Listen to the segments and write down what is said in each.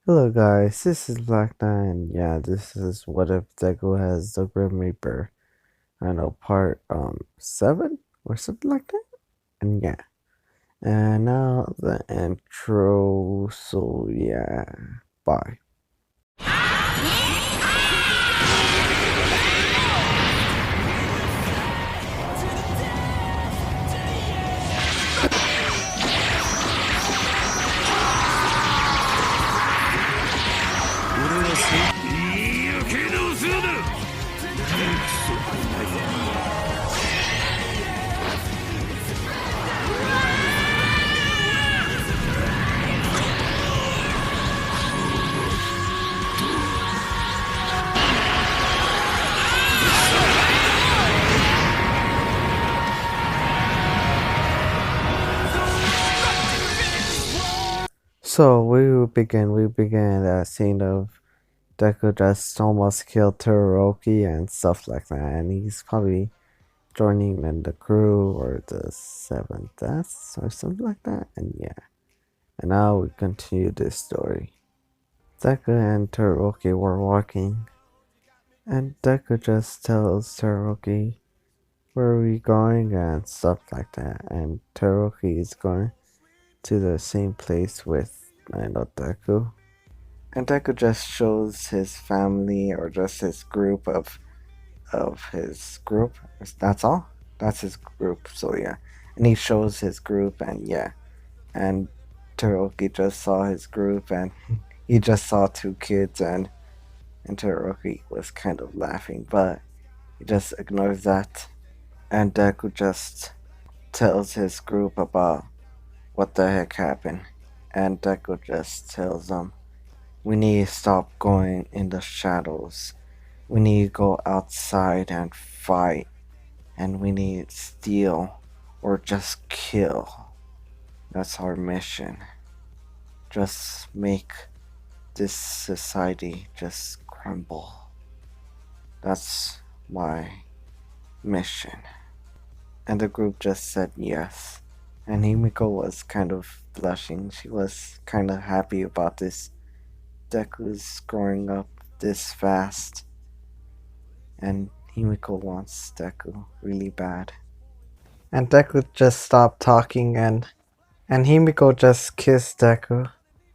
Hello guys, this is Black Knight, and yeah, this is What If Deku has the Grim Reaper. I know part 7 or something like that. And yeah. And now the intro, so yeah. Bye. So we begin that scene of Deku just almost killed Todoroki and stuff like that, and he's probably joining in the crew or the seventh deaths or something like that, and yeah. And now we continue this story. Deku and Todoroki were walking, and Deku just tells Todoroki where are we going and stuff like that, and Todoroki is going to the same place with Deku. And Deku just shows his family or just his group of his group. That's all. That's his group. So yeah, and he shows his group, and yeah, and Todoroki just saw his group, and he just saw two kids, and Todoroki was kind of laughing, but he just ignores that, and Deku just tells his group about what the heck happened, and Deku just tells them, we need to stop going in the shadows. We need to go outside and fight, and we need to steal or just kill. That's our mission. Just make this society just crumble. That's my mission. And the group just said yes. And Himiko was kind of blushing. She was kind of happy about this. Deku's growing up this fast. And Himiko wants Deku really bad. And Deku just stopped talking, and Himiko just kissed Deku.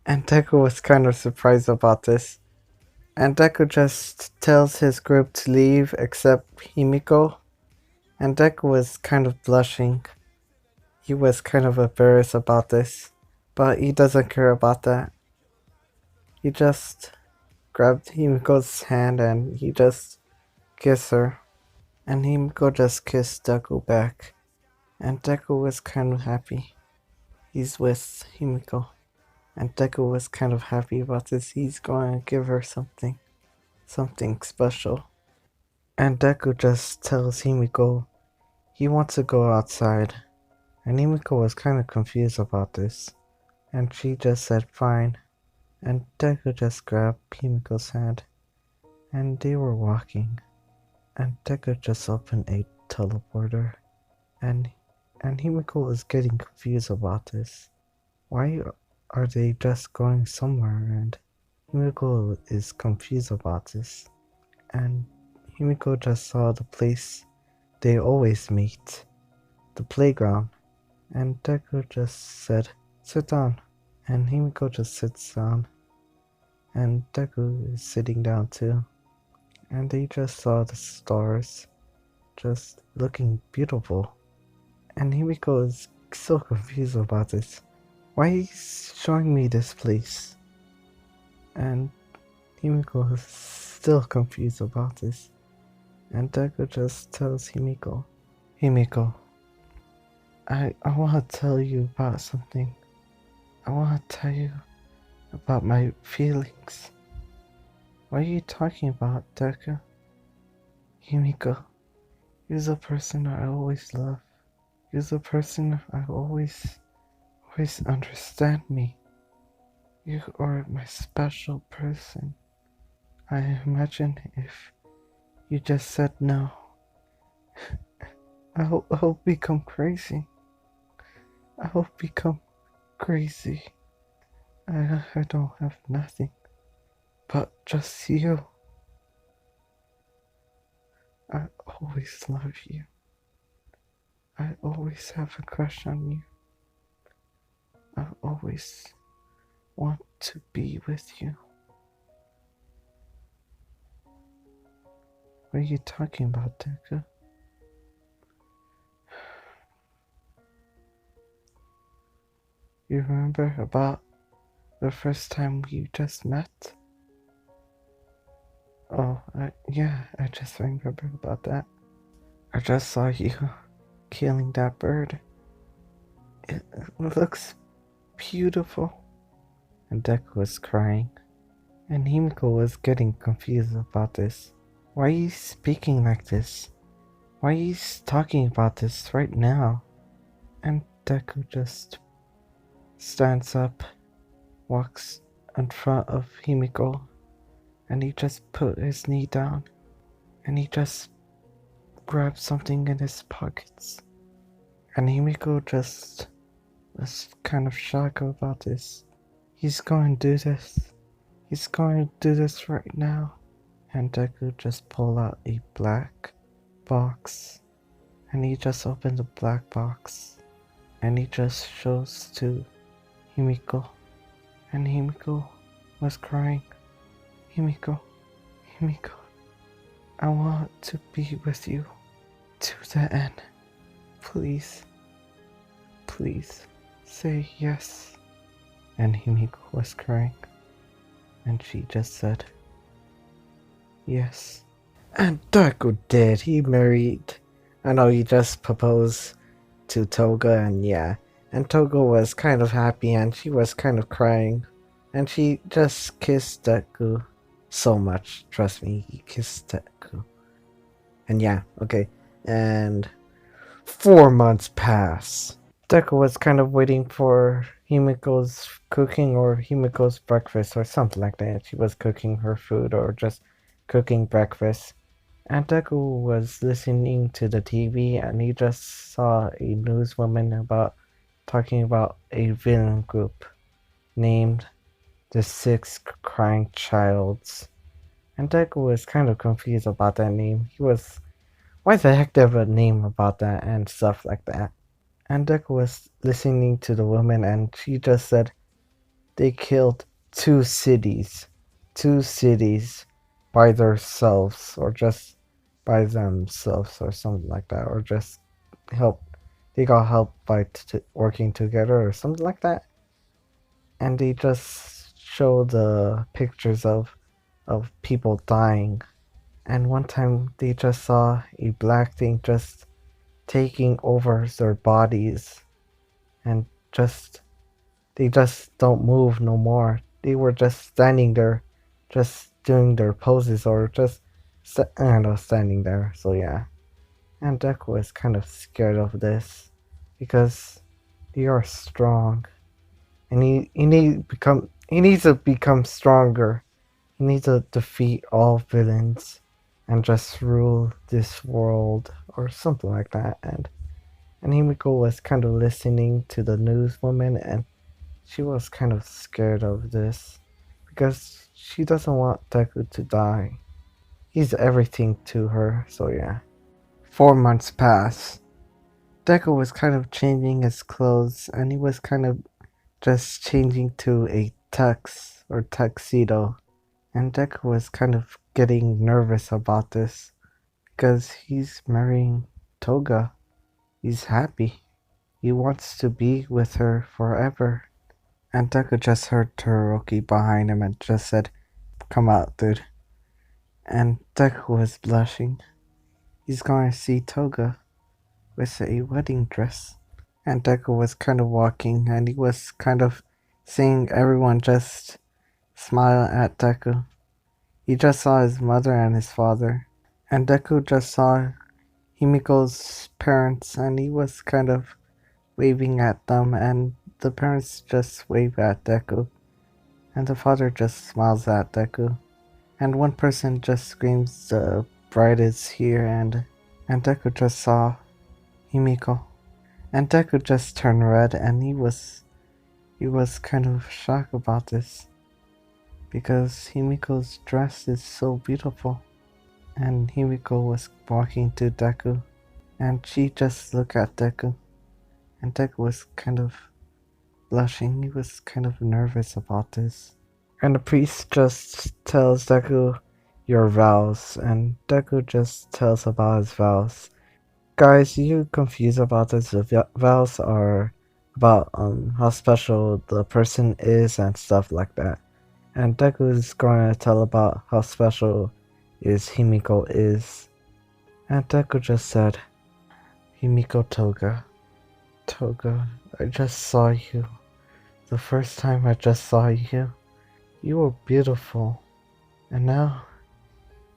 And Deku was kind of surprised about this. And Deku just tells his group to leave except Himiko. And Deku was kind of blushing. He was kind of embarrassed about this. But he doesn't care about that. He just grabbed Himiko's hand and he just kissed her. And Himiko just kissed Deku back. And Deku was kind of happy. He's with Himiko. And Deku was kind of happy about this. He's going to give her something special. And Deku just tells Himiko he wants to go outside. And Himiko was kind of confused about this. And she just said fine. And Deku just grabbed Himiko's hand. And they were walking. And Deku just opened a teleporter. And Himiko was getting confused about this. Why are they just going somewhere? And Himiko is confused about this. And Himiko just saw the place they always meet, the playground. And Deku just said, sit down. And Himiko just sits down. And Deku is sitting down too. And they just saw the stars just looking beautiful. And Himiko is so confused about this. Why is he showing me this place? And Himiko is still confused about this. And Deku just tells Himiko, Himiko, I want to tell you about something. I want to tell you about my feelings. What are you talking about, Deku? Himiko, you're the person I always love. You're the person I always understand me. You are my special person. I imagine if you just said no, I'll become crazy. I'll become crazy. I don't have nothing but just you. I always love you. I always have a crush on you. I always want to be with you. What are you talking about, Deku? You remember about the first time we just met? Oh, yeah, I just remember about that. I just saw you killing that bird. It looks beautiful. And Deku was crying. And Himiko was getting confused about this. Why are you speaking like this? Why are you talking about this right now? And Deku just stands up, walks in front of Himiko, and he just put his knee down, and he just grabbed something in his pockets. And Himiko just was kind of shocked about this. He's going to do this. He's going to do this right now. And Deku just pulled out a black box, and he just opened the black box, and he just shows to Himiko, and Himiko was crying. Himiko, Himiko, I want to be with you to the end. Please, please say yes. And Himiko was crying, and she just said yes. And Deku did. He married. I know he just proposed to Toga, and yeah. And Toga was kind of happy, and she was kind of crying. And she just kissed Deku so much. Trust me, he kissed Deku. And yeah, okay. And 4 months pass. Deku was kind of waiting for Himiko's cooking or Himiko's breakfast or something like that. She was cooking her food or just cooking breakfast. And Deku was listening to the TV, and he just saw a newswoman talking about a villain group named the Six Crying Childs. And Deku was kind of confused about that name. He was, why the heck there a name about that and stuff like that. And Deku was listening to the woman, and she just said they killed two cities by themselves, or just by themselves, or something like that, or just help. They got help by working together, or something like that. And they just show the pictures of people dying. And one time they just saw a black thing just taking over their bodies, and they just don't move no more. They were just standing there, just doing their poses, or just I don't know, standing there. So yeah, and Deku was kind of scared of this because they are strong, and he needs to become stronger. He needs to defeat all villains and just rule this world or something like that. And Himiko was kind of listening to the newswoman, and she was kind of scared of this because she doesn't want Deku to die. He's everything to her, so yeah. 4 months pass. Deku was kind of changing his clothes, and he was kind of just changing to a tux or tuxedo. And Deku was kind of getting nervous about this because he's marrying Toga. He's happy. He wants to be with her forever. And Deku just heard Todoroki behind him and just said, "Come out, dude." And Deku was blushing. He's going to see Toga with a wedding dress. And Deku was kind of walking, and he was kind of seeing everyone just smile at Deku. He just saw his mother and his father. And Deku just saw Himiko's parents, and he was kind of waving at them, and the parents just wave at Deku. And the father just smiles at Deku. And one person just screams, "The bride is here," and Deku just saw Himiko. And Deku just turned red, and he was he was kind of shocked about this because Himiko's dress is so beautiful. And Himiko was walking to Deku, and she just looked at Deku, and Deku was kind of blushing. He was kind of nervous about this. And the priest just tells Deku your vows, and Deku just tells about his vows. Guys, you confused about this? The vows are about how special the person is and stuff like that. And Deku is going to tell about how special is Himiko is. And Deku just said, Himiko Toga. Toga, I just saw you. The first time I just saw you. You were beautiful. And now,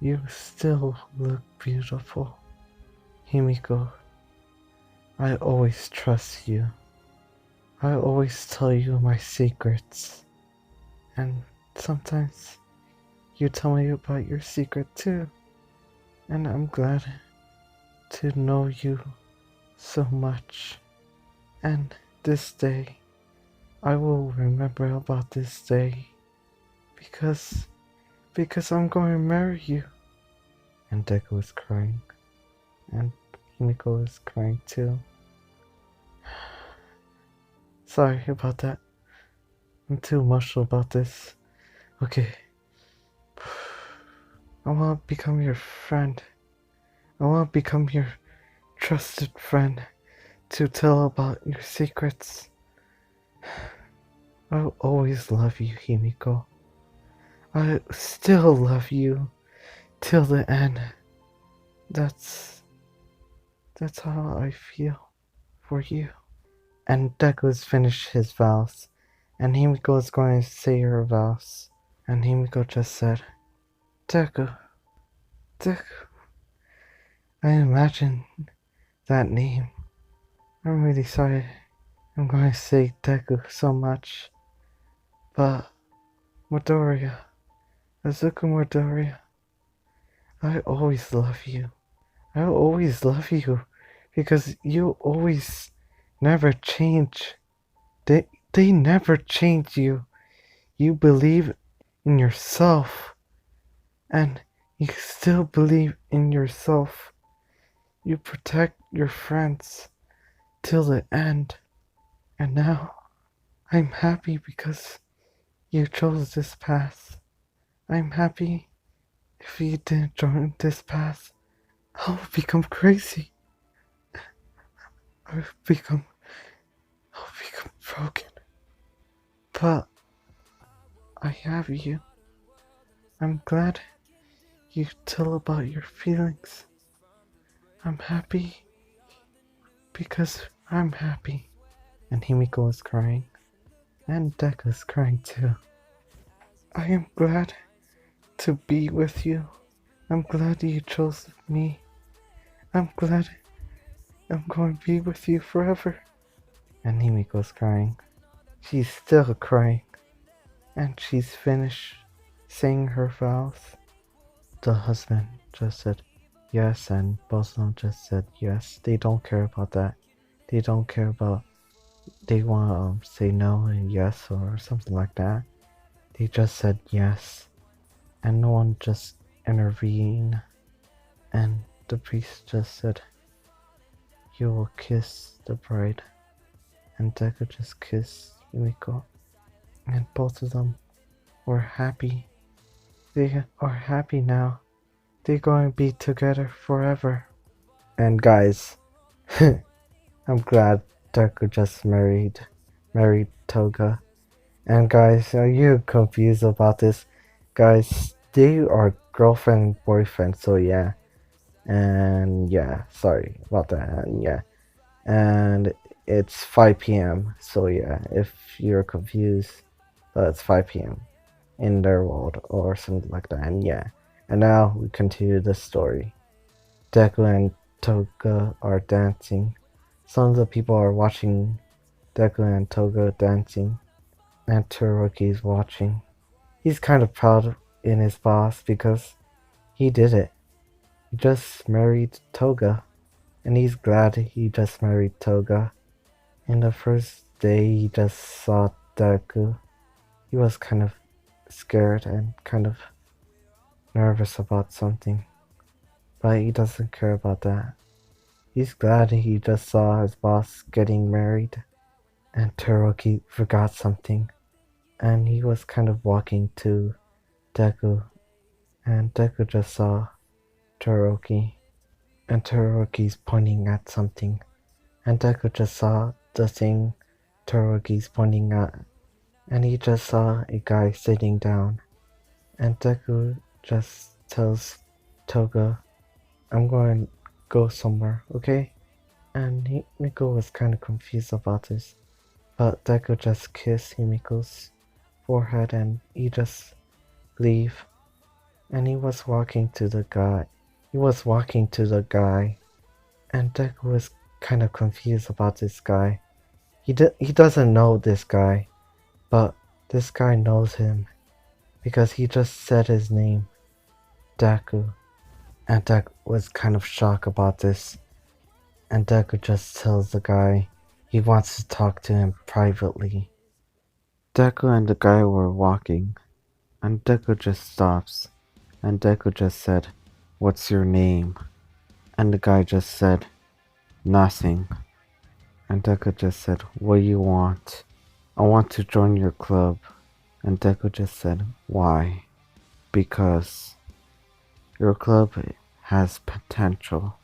you still look beautiful. Himiko, I always trust you. I always tell you my secrets. And sometimes you tell me about your secret too. And I'm glad to know you so much. And this day, I will remember about this day because I'm going to marry you. And Deku is crying, and Himiko is crying too. Sorry about that. I'm too emotional about this. Okay. I want to become your friend. I want to become your trusted friend to tell about your secrets. I'll always love you, Himiko. I still love you till the end. That's how I feel for you. And Deku's finished his vows, and Himiko is going to say her vows. And Himiko just said, Deku, Deku. I imagine that name. I'm really sorry. I'm going to say Deku so much. But Midoriya, Azuka Midoriya, I always love you. I always love you because you always never change. They never change you. You believe in yourself and you still believe in yourself. You protect your friends till the end. And now I'm happy because you chose this path. I'm happy if you didn't join this path. I'll become crazy. I'll become broken. But I have you. I'm glad you tell about your feelings. I'm happy because I'm happy. And Himiko is crying. And Deku is crying too. I am glad to be with you. I'm glad you chose me. I'm glad I'm going to be with you forever. And Himiko's crying. She's still crying. And she's finished saying her vows. The husband just said yes, and both of them just said yes. They don't care about that. They don't care about they want to say no and yes or something like that. They just said yes, and no one just intervened. And the priest just said, "You will kiss the bride." And Deku just kissed Yumiko, and both of them were happy. They are happy now. They're going to be together forever. And guys, I'm glad Deku just married Toga. And guys, are you confused about this? Guys, they are girlfriend and boyfriend, so yeah. And yeah, sorry about that. And yeah. And it's 5 p.m. So yeah, if you're confused, it's 5 p.m. in their world or something like that. And yeah. And now we continue the story. Deku and Toga are dancing. Some of the people are watching Deku and Toga dancing. And Todoroki is watching. He's kind of proud in his boss because he did it. He just married Toga. And he's glad he just married Toga. In the first day he just saw Deku. He was kind of scared and kind of nervous about something, but he doesn't care about that. He's glad he just saw his boss getting married, and Todoroki forgot something, and he was kind of walking to Deku, and Deku just saw Todoroki, and Todoroki's pointing at something, and Deku just saw the thing Todoroki's pointing at, and he just saw a guy sitting down, and Deku just tells Toga, I'm going to go somewhere, okay? And Himiko was kind of confused about this, but Deku just kissed Himiko's forehead and he just leave. And he was walking to the guy. And Deku was kind of confused about this guy. He doesn't know this guy, but this guy knows him because he just said his name, Deku. And Deku was kind of shocked about this. And Deku just tells the guy he wants to talk to him privately. Deku and the guy were walking, and Deku just stops, and Deku just said, "What's your name?" And the guy just said, "Nothing." And Deku just said, "What do you want?" "I want to join your club." And Deku just said, "Why?" "Because your club has potential.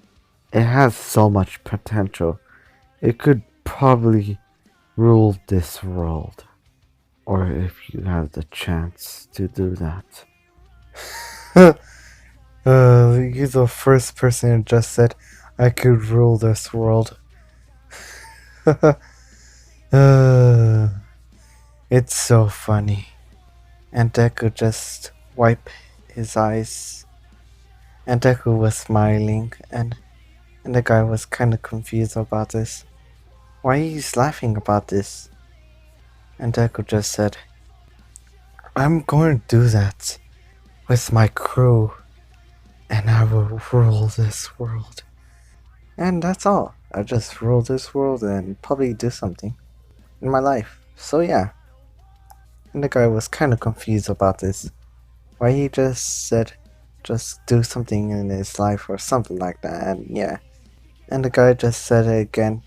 It has so much potential. It could probably rule this world. Or if you have the chance to do that." You're the first person who just said I could rule this world. uh, it's so funny. And Deku just wiped his eyes. And Deku was smiling, and the guy was kind of confused about this. "Why are you laughing about this?" And Deku just said, "I'm going to do that with my crew, and I will rule this world." And that's all. I just rule this world and probably do something in my life. So yeah. And the guy was kind of confused about this. Why he just said just do something in his life or something like that, and yeah. And the guy just said it again,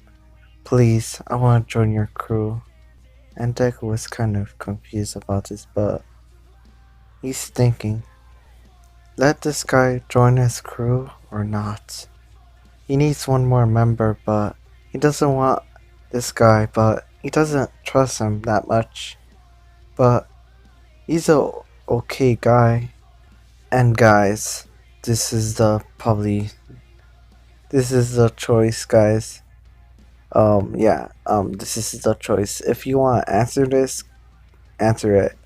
"Please, I want to join your crew." And Deku was kind of confused about this, but he's thinking, let this guy join his crew or not? He needs one more member, but he doesn't want this guy, but he doesn't trust him that much. But he's a okay guy. And guys, this is the choice, guys. This is the choice. If you want to answer this, answer it.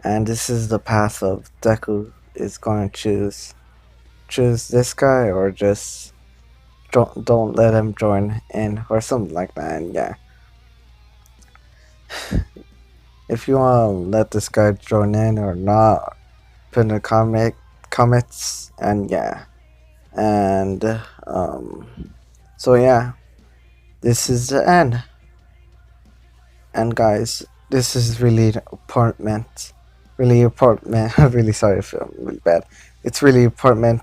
And this is the path of Deku is going to choose. Choose this guy or just don't let him join in or something like that. And yeah, if you want to let this guy join in or not, put in the comments. And yeah, and so yeah, this is the end. And guys, this is really important. Really important. I'm really sorry if I'm really bad. It's really important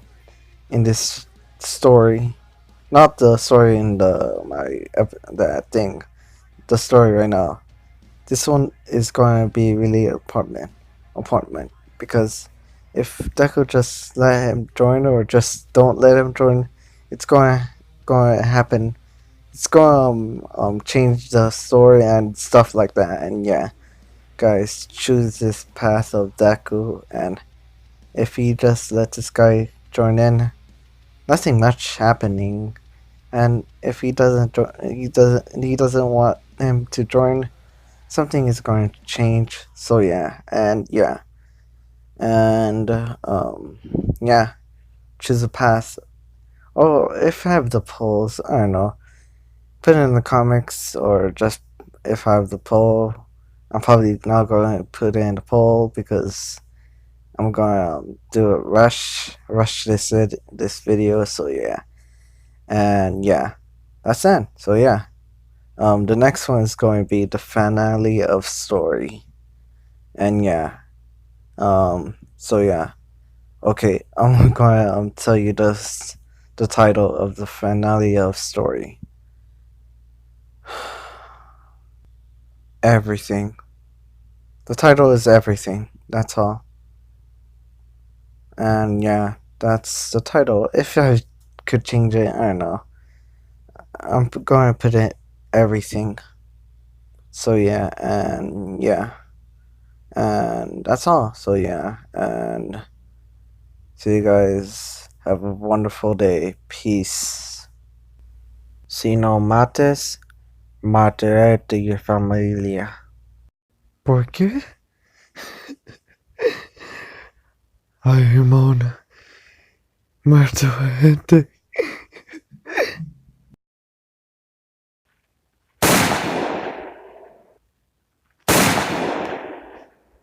in this story. Not the story in that thing. The story right now. This one is going to be really important because if Deku just let him join or just don't let him join, it's going to happen. It's going to change the story and stuff like that. And yeah, guys, choose this path of Deku, and if he just let this guy join in, nothing much happening. And if he doesn't he doesn't want him to join, something is going to change. So yeah, and yeah, and yeah, choose a path. Oh, if I have the polls, I don't know, put it in the comics, or just if I have the poll. I'm probably not going to put it in the poll because I'm gonna do a rush this video. So yeah, and yeah, that's it. So yeah, The next one is going to be the finale of story. And yeah, so yeah. Okay, I'm going to tell you the title of the finale of story. Everything. The title is Everything. That's all. And yeah, that's the title. If I could change it, I don't know. I'm going to put it Everything. So yeah, and yeah. And that's all. So yeah, and see you guys. Have a wonderful day. Peace. Si no mates, mataré a tu familia. ¿Por qué? Ay, Ramona. Muerto gente.